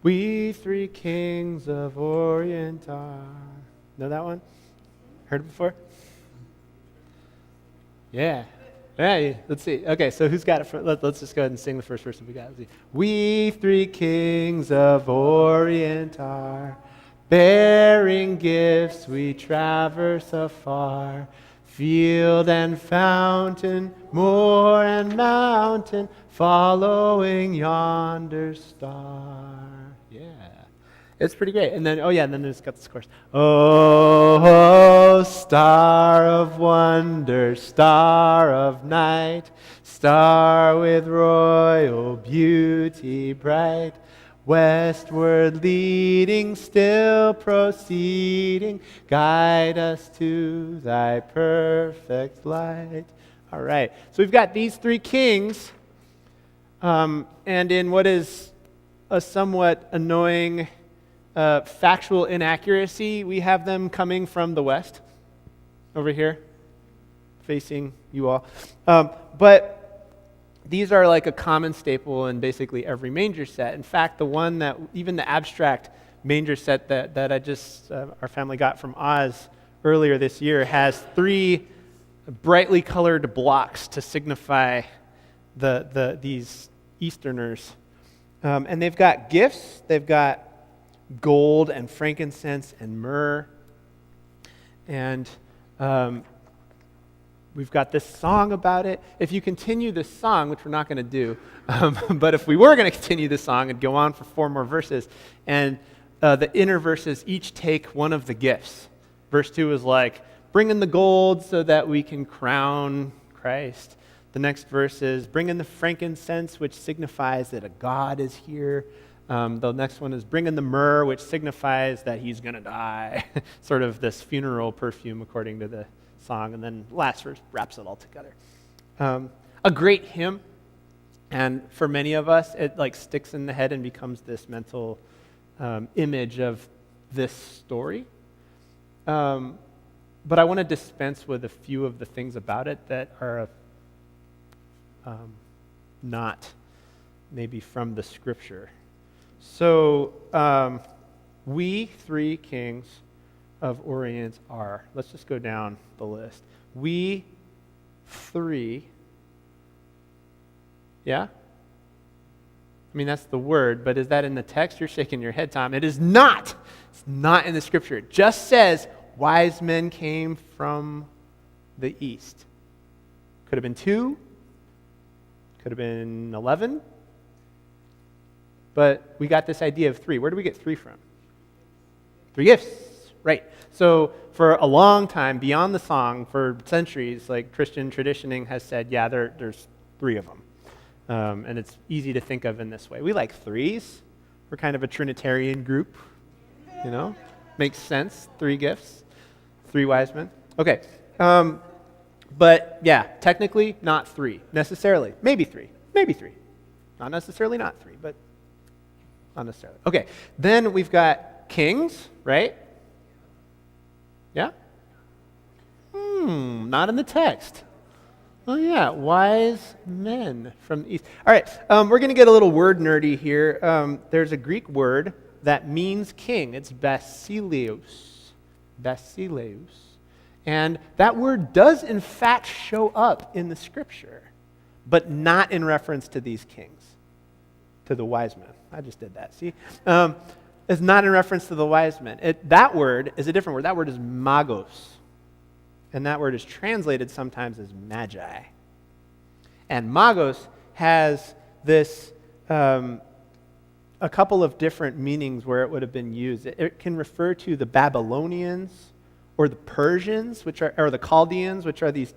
We three kings of Orient are. Know that one? Heard it before? Yeah. Yeah, let's see. Okay, so who's got it? Let's just go ahead and sing the first verse if we got it. Let's see. We three kings of Orient are, bearing gifts we traverse afar. Field and fountain, moor and mountain, following yonder star. Yeah. It's pretty great. And then, and then there's got this chorus. Oh, star of wonder, star of night, star with royal beauty bright, westward leading, still proceeding, guide us to thy perfect light. All right. So we've got these three kings, and in what is a somewhat annoying factual inaccuracy, we have them coming from the west, over here, facing you all. But these are like a common staple in basically every manger set. In fact, the one that, even the abstract manger set that I just, our family got from Oz earlier this year, has three brightly colored blocks to signify these Easterners. And they've got gifts, they've got gold and frankincense and myrrh. And we've got this song about it. If you continue this song, which we're not going to do, but if we were going to continue this song and go on for 4 more verses, and the inner verses each take one of the gifts. Verse 2 is like, bring in the gold so that we can crown Christ. The next verse is, bring in the frankincense, which signifies that a God is here. The next one is, bring in the myrrh, which signifies that he's going to die. Sort of this funeral perfume, according to the song. And then last verse wraps it all together. A great hymn. And for many of us, it like sticks in the head and becomes this mental image of this story. But I want to dispense with a few of the things about it that are not maybe from the scripture. So, we three kings of Orient are. Let's just go down the list. We three. Yeah? I mean, that's the word, but is that in the text? You're shaking your head, Tom. It is not. It's not in the scripture. It just says wise men came from the east. Could have been 2. Could have been 11. But we got this idea of 3. Where do we get 3 from? 3 gifts, right. So for a long time, beyond the song, for centuries, like Christian traditioning has said, yeah, there's 3 of them. And it's easy to think of in this way. We like 3s. We're kind of a Trinitarian group, you know? Makes sense, 3 gifts, 3 wise men. Okay, but yeah, technically not 3, necessarily. Maybe 3. Not necessarily not 3, but not necessarily. Okay, then we've got kings, right? Yeah? Not in the text. Oh yeah, wise men from the east. All right, we're going to get a little word nerdy here. There's a Greek word that means king. It's basileus. Basileus. And that word does in fact show up in the scripture, but not in reference to these kings, to the wise men. I just did that, see? It's not in reference to the wise men. That word is a different word. That word is magos. And that word is translated sometimes as magi. And magos has this, a couple of different meanings where it would have been used. It can refer to the Babylonians or the Persians, or the Chaldeans, which are these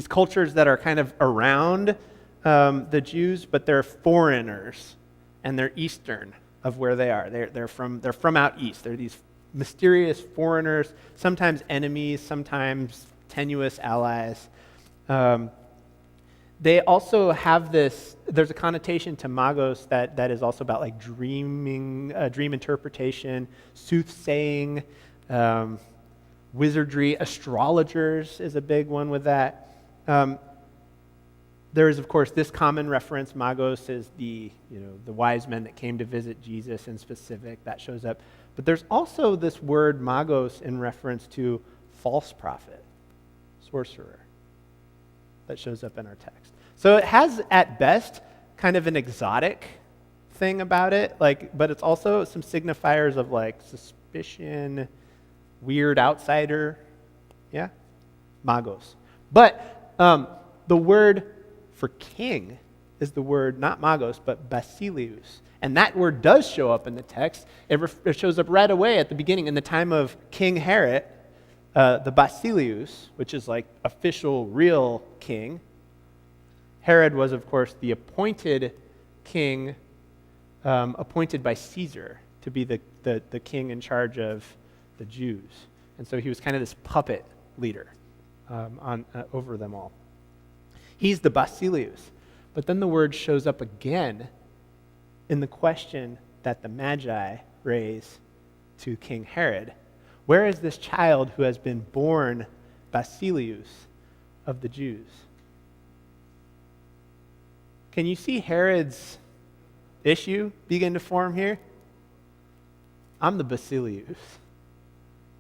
cultures that are kind of around the Jews, but they're foreigners and they're Eastern of where they are. They're from out east. They're these mysterious foreigners, sometimes enemies, sometimes tenuous allies. They also have this, there's a connotation to magos that is also about like dreaming, dream interpretation, soothsaying, wizardry. Astrologers is a big one with that. There is, of course, this common reference. Magos is the wise men that came to visit Jesus in specific. That shows up. But there's also this word magos in reference to false prophet, sorcerer, that shows up in our text. So it has, at best, kind of an exotic thing about it, but it's also some signifiers of suspicion, weird outsider, yeah, magos. But the word for king is the word not magos, but basileus. And that word does show up in the text. It shows up right away at the beginning. In the time of King Herod, the basileus, which is official, real king. Herod was, of course, the appointed king, appointed by Caesar to be the king in charge of the Jews. And so he was kind of this puppet leader over them all. He's the basileus. But then the word shows up again in the question that the Magi raise to King Herod. Where is this child who has been born basileus of the Jews? Can you see Herod's issue begin to form here? I'm the basileus.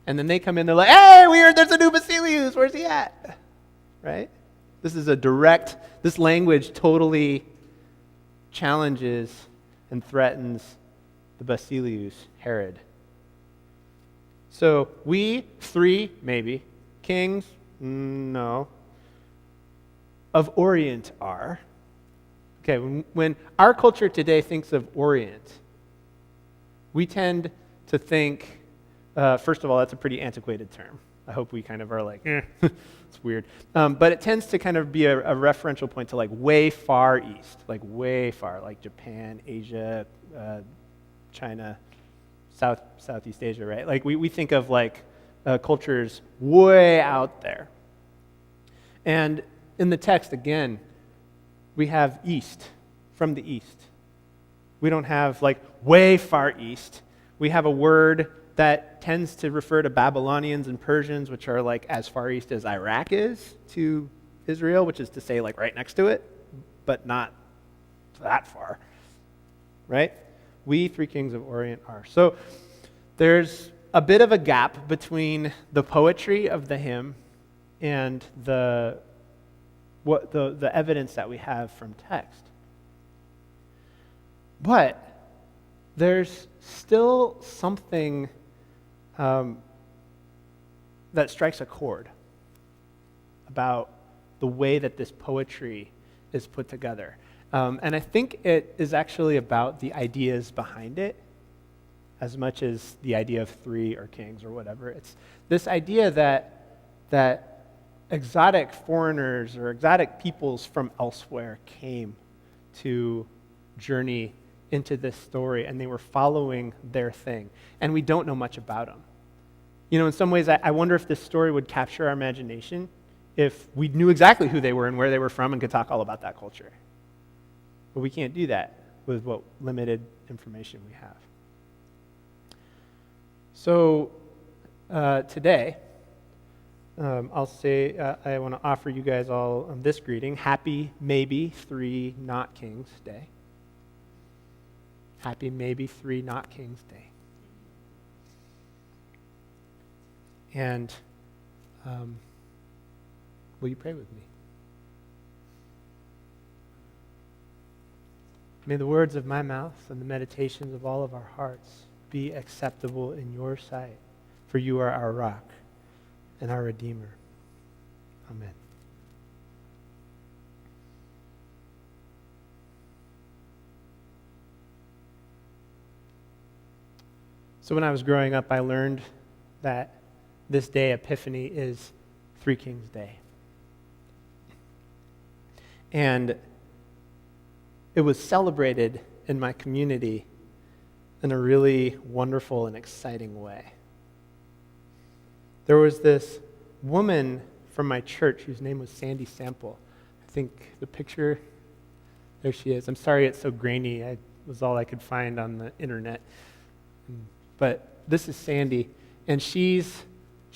And then they come in, they're like, hey, we heard there's a new basileus. Where's he at? Right? This language totally challenges and threatens the basileus, Herod. So we, 3 maybe, kings, no, of Orient are. Okay, when our culture today thinks of Orient, we tend to think, first of all, that's a pretty antiquated term. I hope we kind of are it's weird. But it tends to kind of be a referential point to way far east, way far, like Japan, Asia, China, Southeast Asia, right? We think of cultures way out there. And in the text, again, we have east, from the east. We don't have way far east. We have a word that tends to refer to Babylonians and Persians, which are as far east as Iraq is to Israel, which is to say right next to it, but not that far, right? We, 3 kings of Orient, are. So there's a bit of a gap between the poetry of the hymn and the evidence that we have from text. But there's still something that strikes a chord about the way that this poetry is put together. And I think it is actually about the ideas behind it as much as the idea of 3 or kings or whatever. It's this idea that exotic foreigners or exotic peoples from elsewhere came to journey into this story, and they were following their thing. And we don't know much about them. In some ways, I wonder if this story would capture our imagination if we knew exactly who they were and where they were from and could talk all about that culture. But we can't do that with what limited information we have. So today, I'll say I want to offer you guys all this greeting. Happy maybe 3 not kings day. Happy maybe 3 not kings day. And will you pray with me? May the words of my mouth and the meditations of all of our hearts be acceptable in your sight, for you are our rock and our Redeemer. Amen. So when I was growing up, I learned that this day, Epiphany, is 3 Kings Day. And it was celebrated in my community in a really wonderful and exciting way. There was this woman from my church whose name was Sandy Sample. I think the picture, there she is. I'm sorry it's so grainy. It was all I could find on the internet. But this is Sandy, and she's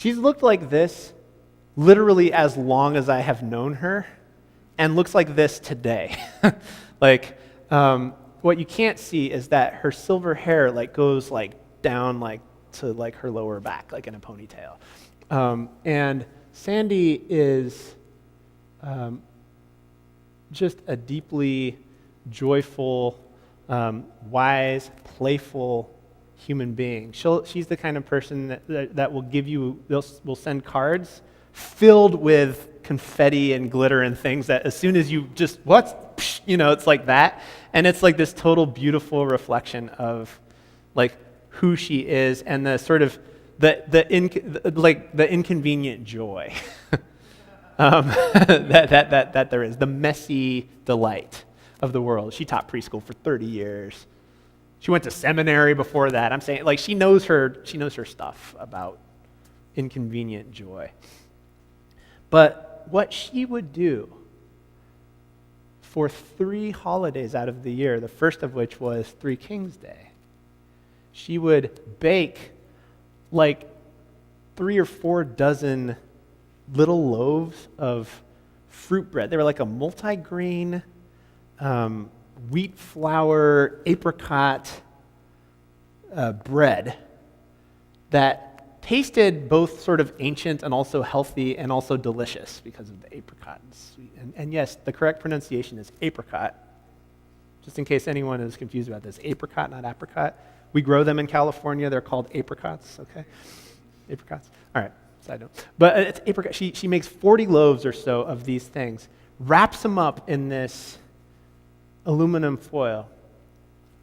looked like this literally as long as I have known her, and looks like this today. Like, what you can't see is that her silver hair like goes like down like to like her lower back, like in a ponytail. And Sandy is just a deeply joyful, wise, playful human being. She's the kind of person that will give you, will send cards filled with confetti and glitter and things that as soon as you just, it's like that. And it's like this total beautiful reflection of like who she is and the sort of the inconvenient joy that there is, the messy delight of the world. She taught preschool for 30 years. She went to seminary before that. I'm saying, like, she knows her stuff about inconvenient joy. But what she would do for 3 holidays out of the year, the first of which was Three Kings Day, she would bake like 3 or 4 dozen little loaves of fruit bread. They were like a multi-grain, wheat flour, apricot bread that tasted both sort of ancient and also healthy and also delicious because of the apricot and sweet. And yes, the correct pronunciation is apricot. Just in case anyone is confused about this, apricot, not apricot. We grow them in California. They're called apricots, okay? Apricots. All right, side note. But it's apricot. She makes 40 loaves or so of these things, wraps them up in this aluminum foil,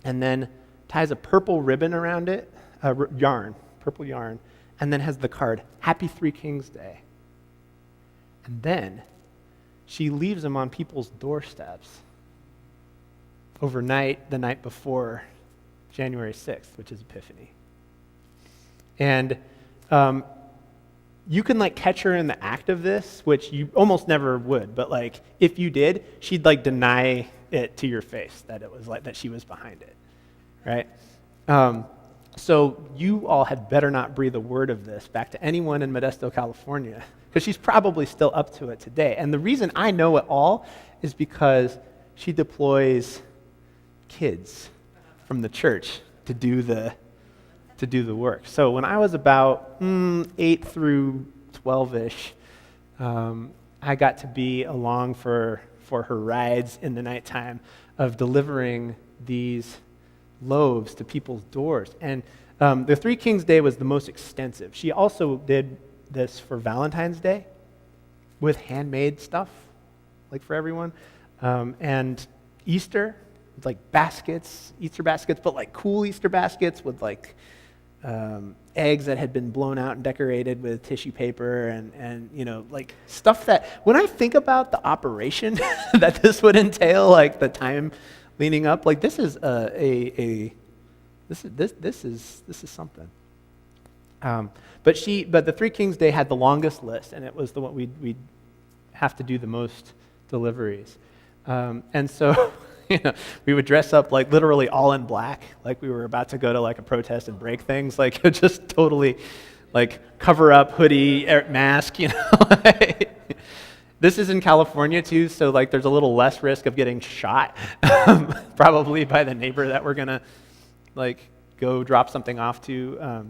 and then ties a purple ribbon around it, purple yarn, and then has the card, Happy Three Kings Day. And then she leaves them on people's doorsteps overnight the night before January 6th, which is Epiphany. And you can like catch her in the act of this, which you almost never would, but like if you did, she'd like deny it to your face that it was like that she was behind it, right? So you all had better not breathe a word of this back to anyone in Modesto, California, because she's probably still up to it today. And the reason I know it all is because she deploys kids from the church to do the work. So when I was about 8 through 12-ish, I got to be along for her rides in the nighttime of delivering these loaves to people's doors. And the Three Kings Day was the most extensive. She also did this for Valentine's Day with handmade stuff, like for everyone. And Easter, with like baskets, Easter baskets, but like cool Easter baskets with like eggs that had been blown out and decorated with tissue paper and like stuff that, when I think about the operation that this would entail, like the time leading up, like this is this is something. But the Three Kings Day had the longest list, and it was the one we'd have to do the most deliveries. And so we would dress up like literally all in black, like we were about to go to like a protest and break things, like just totally like cover up, hoodie, mask, This is in California too, so like there's a little less risk of getting shot, probably by the neighbor that we're gonna like go drop something off to.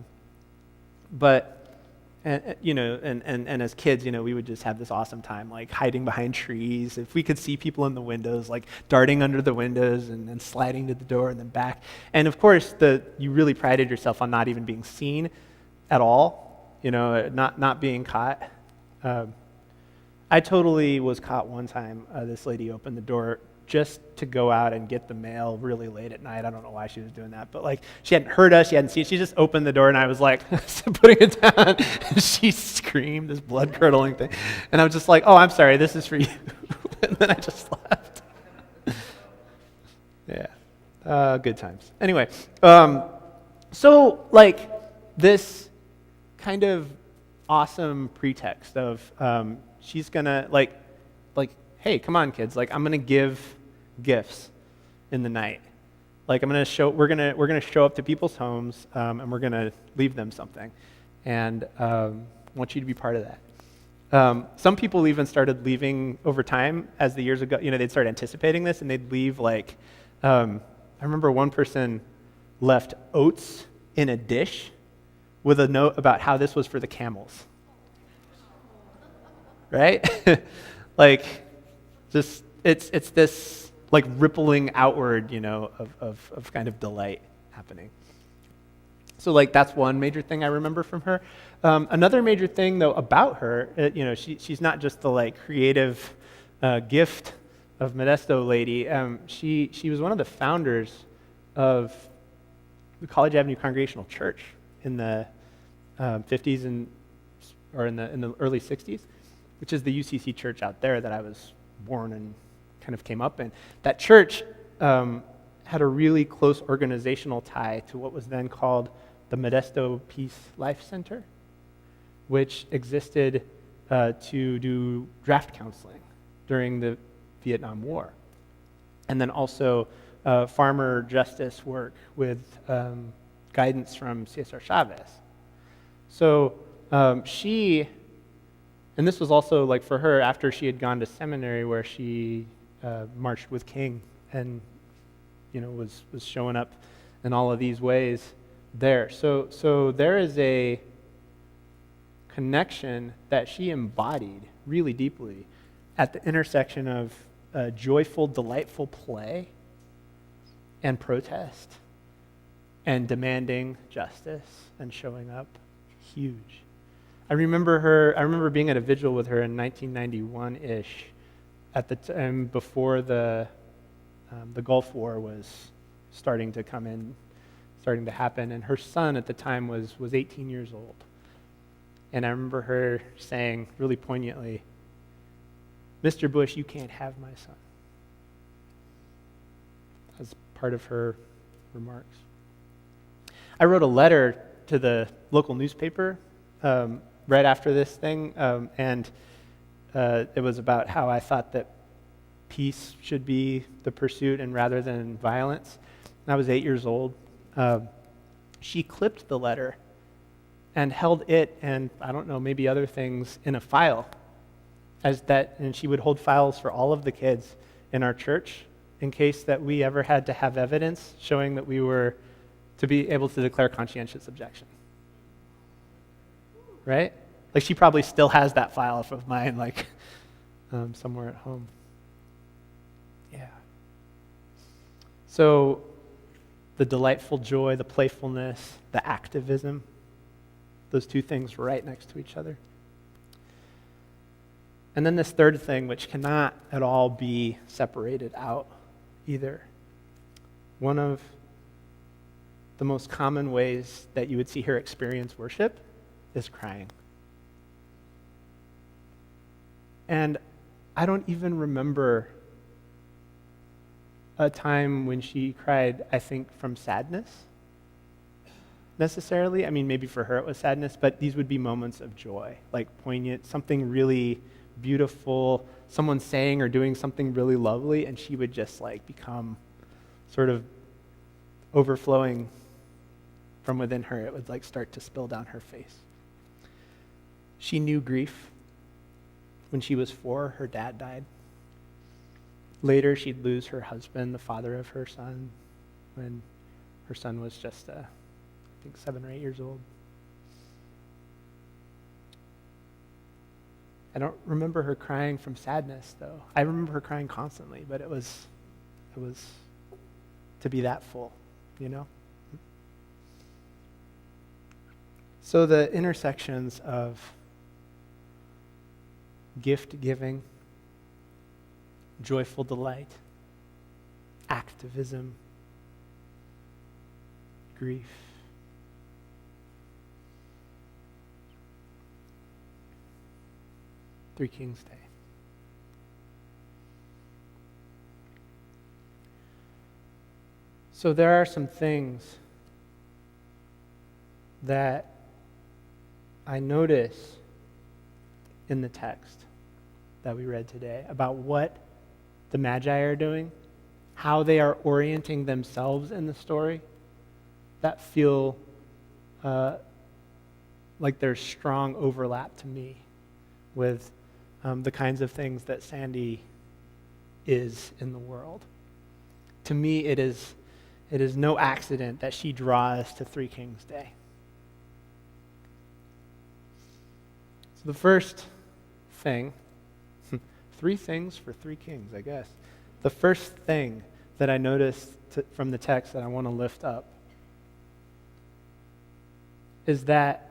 And as kids, we would just have this awesome time, like hiding behind trees. If we could see people in the windows, like darting under the windows and then sliding to the door and then back. And of course, you really prided yourself on not even being seen at all, not being caught. I totally was caught one time. This lady opened the door just to go out and get the mail really late at night. I don't know why she was doing that, but like she hadn't heard us, she hadn't seen it. She just opened the door and I was like putting it down. And she screamed this blood-curdling thing. And I was just like, oh, I'm sorry, this is for you. And then I just left. Yeah, good times. Anyway, so like this kind of awesome pretext of she's gonna like, hey, come on, kids! Like, I'm gonna give gifts in the night. Like, we're gonna show up to people's homes, and we're gonna leave them something, and I want you to be part of that. Some people even started leaving over time as the years ago. They'd start anticipating this, and they'd leave I remember one person left oats in a dish with a note about how this was for the camels. Right? Just it's this rippling outward, of kind of delight happening. So that's one major thing I remember from her. Another major thing though about her, she's not just the creative gift of Modesto lady. She was one of the founders of the College Avenue Congregational Church in the 50s or in the early 60s, which is the UCC church out there that I was born and kind of came up in. That church had a really close organizational tie to what was then called the Modesto Peace Life Center, which existed to do draft counseling during the Vietnam War. And then also farmer justice work with guidance from Cesar Chavez. So she, and this was also for her after she had gone to seminary where she marched with King and was showing up in all of these ways there. So there is a connection that she embodied really deeply at the intersection of joyful, delightful play and protest and demanding justice and showing up. Huge. I remember being at a vigil with her in 1991-ish at the time before the Gulf War was starting to happen, and her son at the time was 18 years old. And I remember her saying really poignantly, "Mr. Bush, you can't have my son." As part of her remarks. I wrote a letter to the local newspaper right after this thing, and it was about how I thought that peace should be the pursuit and rather than violence. And I was 8 years old. She clipped the letter and held it and, I don't know, maybe other things in a file, and she would hold files for all of the kids in our church in case that we ever had to have evidence showing that we were to be able to declare conscientious objection. Right? She probably still has that file of mine, somewhere at home. Yeah. So, the delightful joy, the playfulness, the activism, those two things right next to each other. And then this third thing, which cannot at all be separated out either. One of the most common ways that you would see her experience worship is crying. And I don't even remember a time when she cried, I think, from sadness, necessarily. I mean, maybe for her it was sadness, but these would be moments of joy, poignant, something really beautiful, someone saying or doing something really lovely, and she would just become sort of overflowing from within her. It would start to spill down her face. She knew grief. When she was 4, her dad died. Later, she'd lose her husband, the father of her son, when her son was just, I think, 7 or 8 years old. I don't remember her crying from sadness, though. I remember her crying constantly, but it was to be that full, So the intersections of gift-giving, joyful delight, activism, grief. Three Kings Day. So there are some things that I notice in the text that we read today about what the Magi are doing, how they are orienting themselves in the story, that feel like there's strong overlap to me with the kinds of things that Sandy is in the world. To me, it is no accident that she draws to Three Kings Day. So the first thing, three things for three kings, I guess. The first thing that I noticed from the text that I want to lift up is that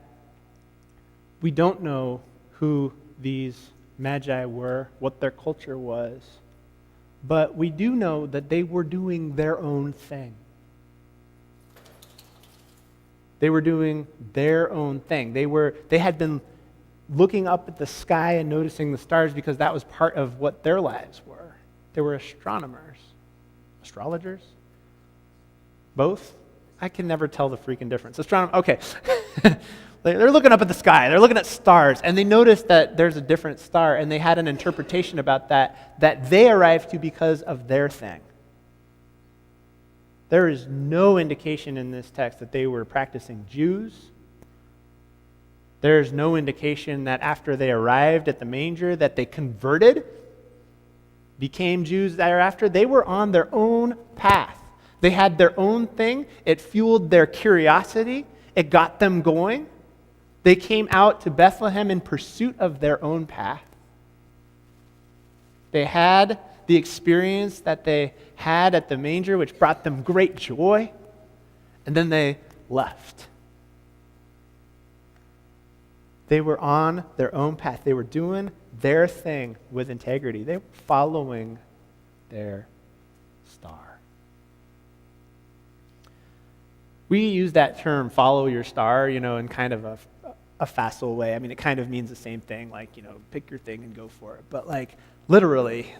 we don't know who these magi were, what their culture was, but we do know that they were doing their own thing. They were doing their own thing. They had been looking up at the sky and noticing the stars because that was part of what their lives were. They were astronomers. Astrologers? Both? I can never tell the freaking difference. Okay. They're looking up at the sky. They're looking at stars, and they noticed that there's a different star, and they had an interpretation about that they arrived to because of their thing. There is no indication in this text that they were practicing Jews. There's no indication that after they arrived at the manger that they converted, became Jews thereafter. They were on their own path. They had their own thing. It fueled their curiosity. It got them going. They came out to Bethlehem in pursuit of their own path. They had the experience that they had at the manger, which brought them great joy, and then they left. They were on their own path. They were doing their thing with integrity. They were following their star. We use that term, follow your star, in kind of a facile way. I mean, it kind of means the same thing, like, pick your thing and go for it. But literally,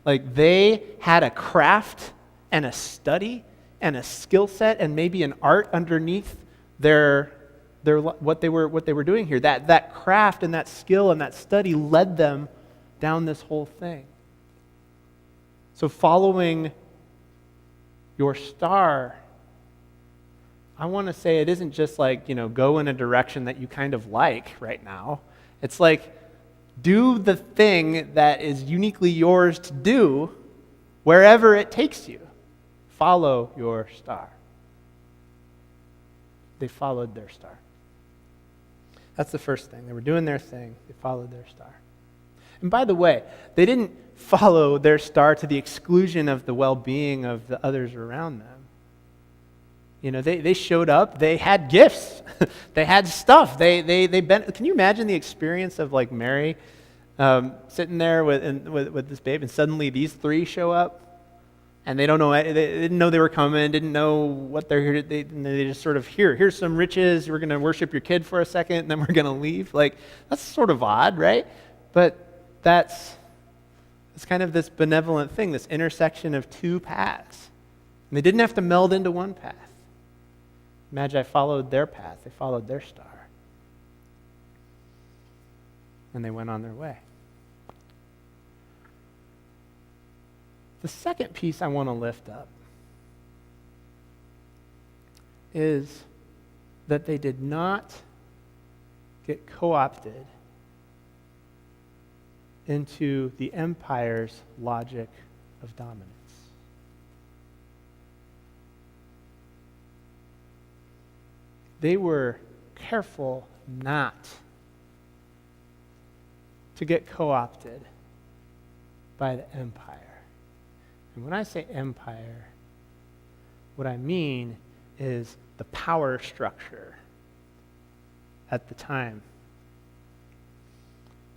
they had a craft and a study and a skill set and maybe an art underneath their what they were doing here. That craft and that skill and that study led them down this whole thing. So following your star, I want to say it isn't just go in a direction that you kind of like right now. It's do the thing that is uniquely yours to do wherever it takes you. Follow your star. They followed their star. That's the first thing. They were doing their thing. They followed their star. And by the way, they didn't follow their star to the exclusion of the well-being of the others around them. They showed up. They had gifts. They had stuff. Can you imagine the experience of Mary sitting there with this babe, and suddenly these three show up, and they don't know. They didn't know they were coming. Didn't know what they're here. They just sort of here's some riches. We're going to worship your kid for a second, and then we're going to leave. That's sort of odd, right? But it's kind of this benevolent thing, this intersection of two paths. And they didn't have to meld into one path. Magi followed their path. They followed their star. And they went on their way. The second piece I want to lift up is that they did not get co-opted into the empire's logic of dominance. They were careful not to get co-opted by the empire. And when I say empire, what I mean is the power structure at the time.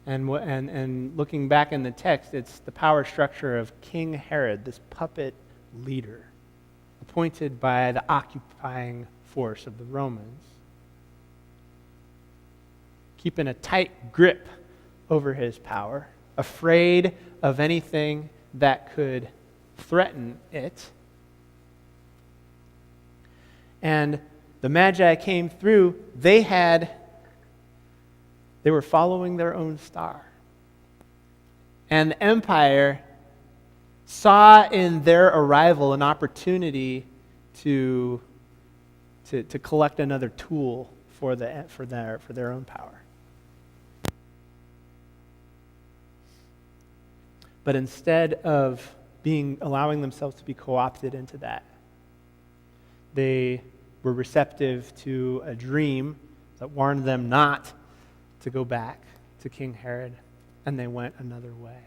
And looking back in the text, it's the power structure of King Herod, this puppet leader, appointed by the occupying force of the Romans, keeping a tight grip over his power, afraid of anything that could threaten it. And the Magi came through. They were following their own star. And the empire saw in their arrival an opportunity to collect another tool for their own power. But instead of allowing themselves to be co-opted into that, they were receptive to a dream that warned them not to go back to King Herod, and they went another way.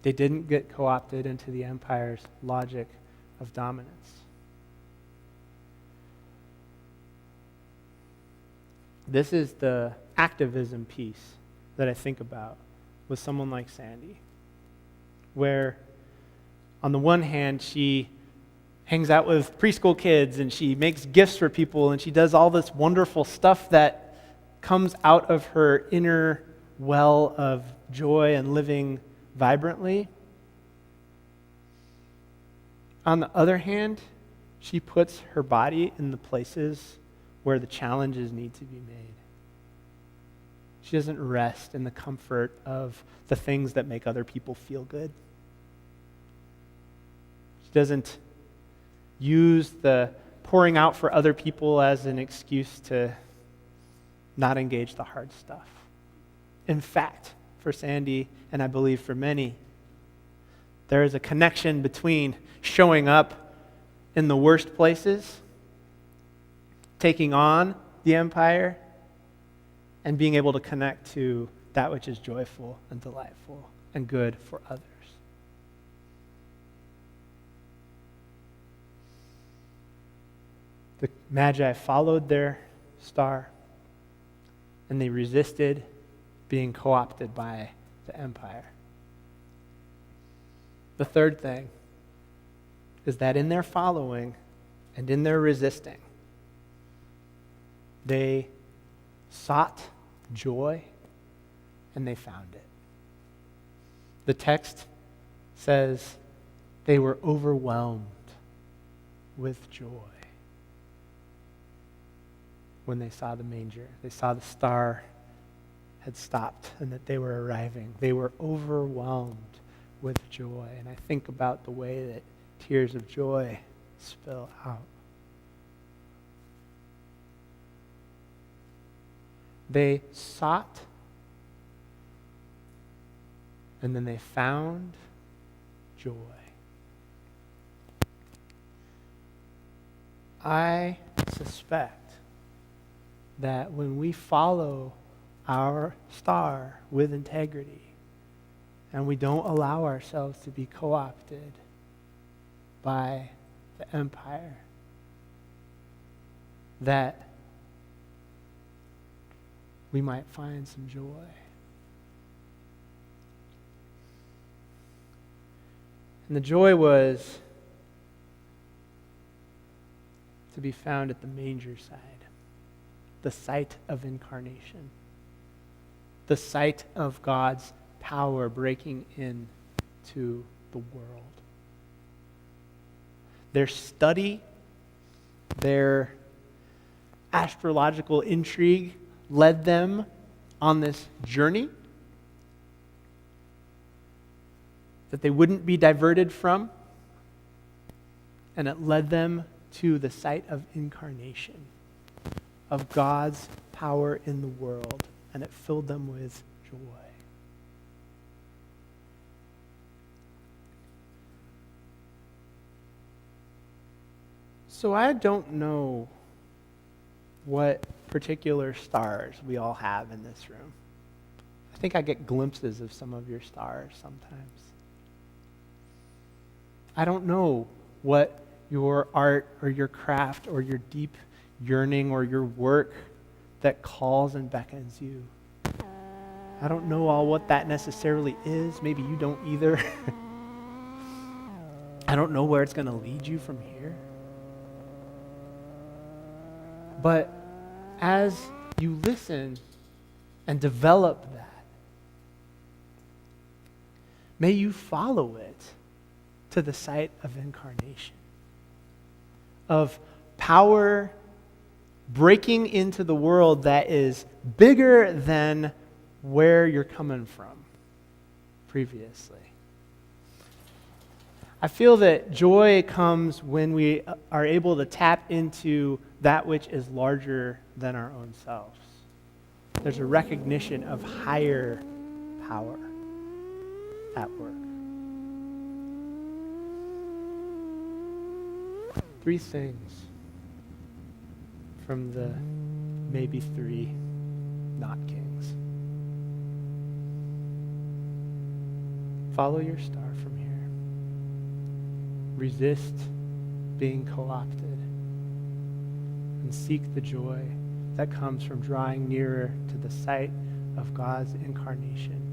They didn't get co-opted into the empire's logic of dominance. This is the activism piece that I think about with someone like Sandy, where on the one hand, she hangs out with preschool kids and she makes gifts for people and she does all this wonderful stuff that comes out of her inner well of joy and living vibrantly. On the other hand, she puts her body in the places where the challenges need to be made. She doesn't rest in the comfort of the things that make other people feel good. She doesn't use the pouring out for other people as an excuse to not engage the hard stuff. In fact, for Sandy, and I believe for many, there is a connection between showing up in the worst places, taking on the empire, and being able to connect to that which is joyful and delightful and good for others. The Magi followed their star, and they resisted being co-opted by the empire. The third thing is that in their following and in their resisting, they sought joy and they found it. The text says they were overwhelmed with joy when they saw the manger. They saw the star had stopped and that they were arriving. They were overwhelmed with joy. And I think about the way that tears of joy spill out. They sought, and then they found joy. I suspect that when we follow our star with integrity, and we don't allow ourselves to be co-opted by the empire, that we might find some joy. And the joy was to be found at the manger side, the site of incarnation, the site of God's power breaking into the world. Their study, their astrological intrigue led them on this journey that they wouldn't be diverted from, and it led them to the site of incarnation, of God's power in the world, and it filled them with joy. So I don't know what particular stars we all have in this room. I think I get glimpses of some of your stars sometimes. I don't know what your art or your craft or your deep yearning or your work that calls and beckons you. I don't know all what that necessarily is. Maybe you don't either. I don't know where it's going to lead you from here. But as you listen and develop that, may you follow it to the site of incarnation, of power breaking into the world that is bigger than where you're coming from previously. I feel that joy comes when we are able to tap into that which is larger than our own selves. There's a recognition of higher power at work. 3 things from the maybe 3 not kings. Follow your star from here. Resist being co-opted. And seek the joy that comes from drawing nearer to the sight of God's incarnation